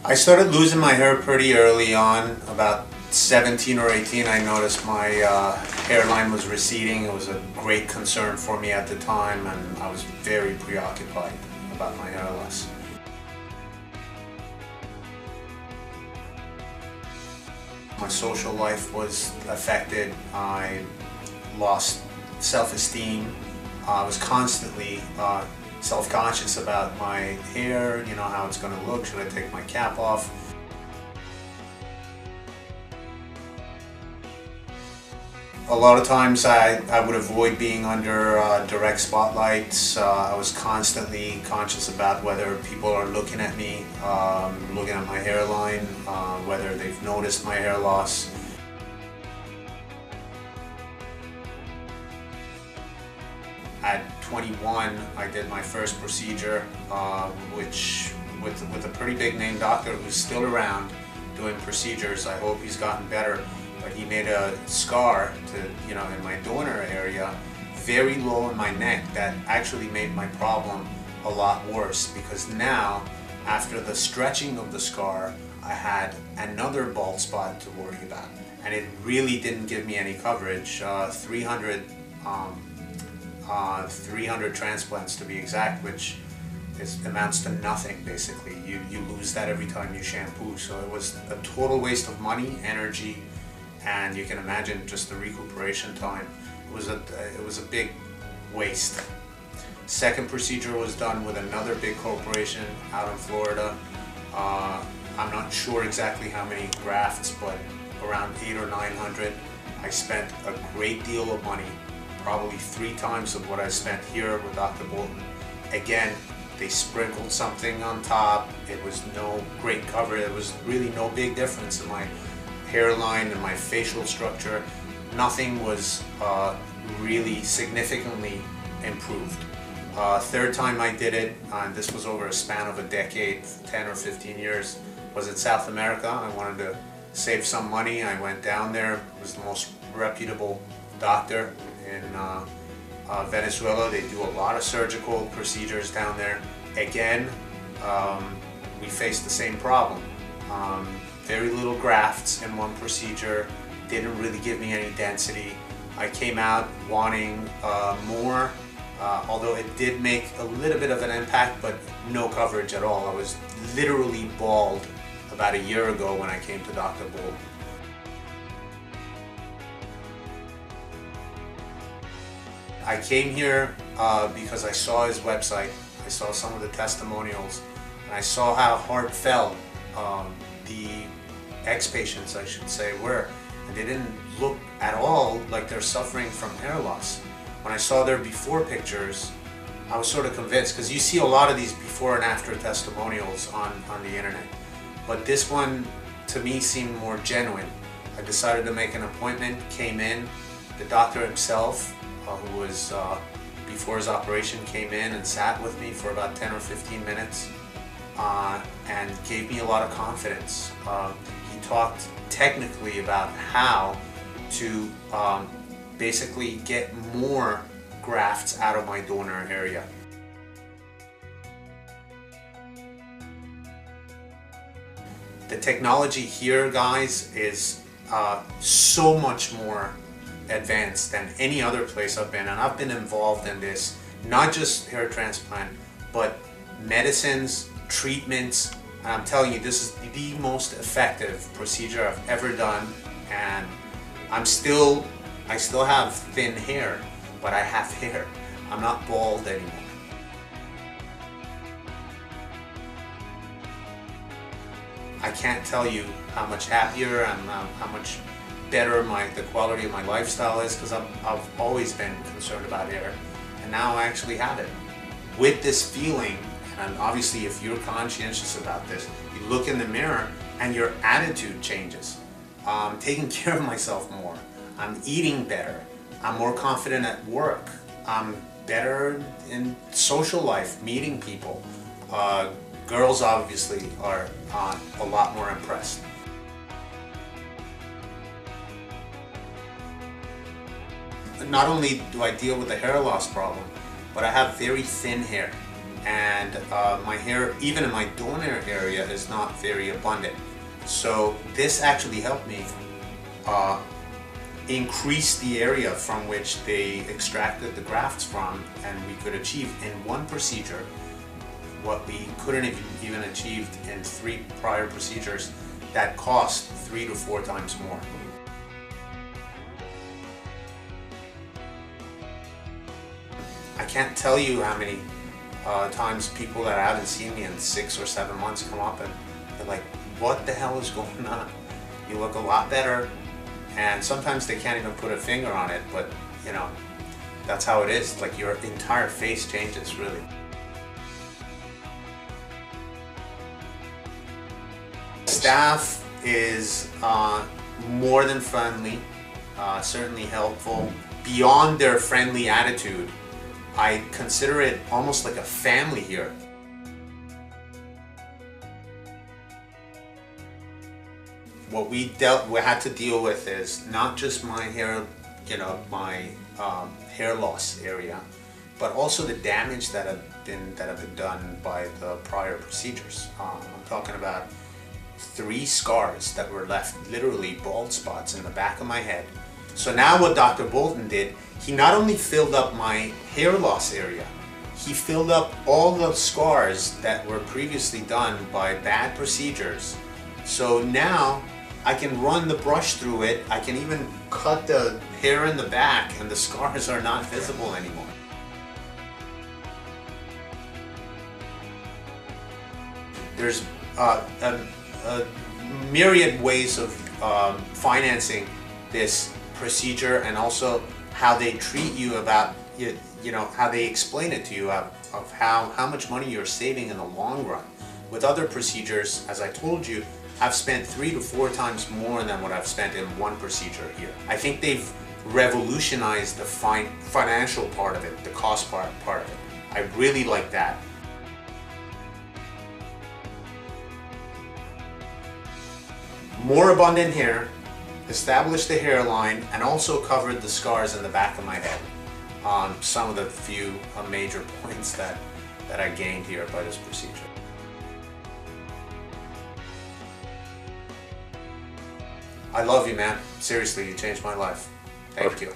I started losing my hair pretty early on. About 17 or 18, I noticed my hairline was receding. It was a great concern for me at the time, and I was very preoccupied about my hair loss. My social life was affected. I lost self-esteem. I was constantly self-conscious about my hair, you know, how it's going to look, should I take my cap off? A lot of times I would avoid being under direct spotlights. I was constantly conscious about whether people are looking at me, looking at my hairline, whether they've noticed my hair loss. At 21, I did my first procedure, which with a pretty big name doctor who's still around doing procedures. I hope he's gotten better, but he made a scar in my donor area, very low in my neck, that actually made my problem a lot worse, because now, after the stretching of the scar, I had another bald spot to worry about, and it really didn't give me any coverage. 300 transplants to be exact, which amounts to nothing basically. You lose that every time you shampoo, so it was a total waste of money, energy, and you can imagine just the recuperation time. It was a big waste. Second procedure was done with another big corporation out in Florida. I'm not sure exactly how many grafts, but around 800 or 900. I spent a great deal of money, probably 3 times of what I spent here with Dr. Bolton. Again, they sprinkled something on top. It was no great coverage. There was really no big difference in my hairline and my facial structure. Nothing was really significantly improved. Third time I did it, and this was over a span of a decade, 10 or 15 years, was in South America. I wanted to save some money. I went down there. It was the most reputable doctor in Venezuela. They do a lot of surgical procedures down there. Again, we faced the same problem. Very little grafts in one procedure, didn't really give me any density. I came out wanting more, although it did make a little bit of an impact, but no coverage at all. I was literally bald about a year ago when I came to Dr. Bolton. I came here because I saw his website, I saw some of the testimonials, and I saw how heartfelt the ex-patients, I should say, were. And they didn't look at all like they're suffering from hair loss. When I saw their before pictures, I was sort of convinced, because you see a lot of these before and after testimonials on the internet. But this one, to me, seemed more genuine. I decided to make an appointment, came in. The doctor himself, who was before his operation, came in and sat with me for about 10 or 15 minutes and gave me a lot of confidence. He talked technically about how to basically get more grafts out of my donor area. The technology here, guys, is so much more advanced than any other place I've been, and I've been involved in this, not just hair transplant, but medicines, treatments, and I'm telling you, this is the most effective procedure I've ever done. And I still have thin hair, but I have hair. I'm not bald anymore. I can't tell you how much happier and how much better the quality of my lifestyle is, because I've always been concerned about hair, and now I actually have it. With this feeling, and obviously if you're conscientious about this, you look in the mirror and your attitude changes. I'm taking care of myself more. I'm eating better. I'm more confident at work. I'm better in social life, meeting people. Girls obviously are a lot more impressed. Not only do I deal with the hair loss problem, but I have very thin hair. and my hair, even in my donor area, is not very abundant. So this actually helped me increase the area from which they extracted the grafts from, and we could achieve in one procedure what we couldn't have even achieved in 3 prior procedures that cost 3 to 4 times more. I can't tell you how many times people that haven't seen me in 6 or 7 months come up and they're like, what the hell is going on? You look a lot better. And sometimes they can't even put a finger on it, but you know, that's how it is. Like, your entire face changes, really. Staff is more than friendly, certainly helpful. Beyond their friendly attitude, I consider it almost like a family here. What we had to deal with is not just my hair, you know, my hair loss area, but also the damage that have been done by the prior procedures. I'm talking about 3 scars that were left, literally bald spots in the back of my head. So now what Dr. Bolton did, he not only filled up my hair loss area, he filled up all the scars that were previously done by bad procedures. So now I can run the brush through it. I can even cut the hair in the back and the scars are not visible anymore. There's a myriad ways of financing this procedure, and also how they treat you about, you know, how they explain it to you of how much money you're saving in the long run. With other procedures, as I told you, I've spent 3 to 4 times more than what I've spent in one procedure here. I think they've revolutionized the financial part of it, the cost part of it. I really like that. More abundant hair, established the hairline, and also covered the scars in the back of my head. Some of the few major points that I gained here by this procedure. I love you, man. Seriously, you changed my life. Thank you.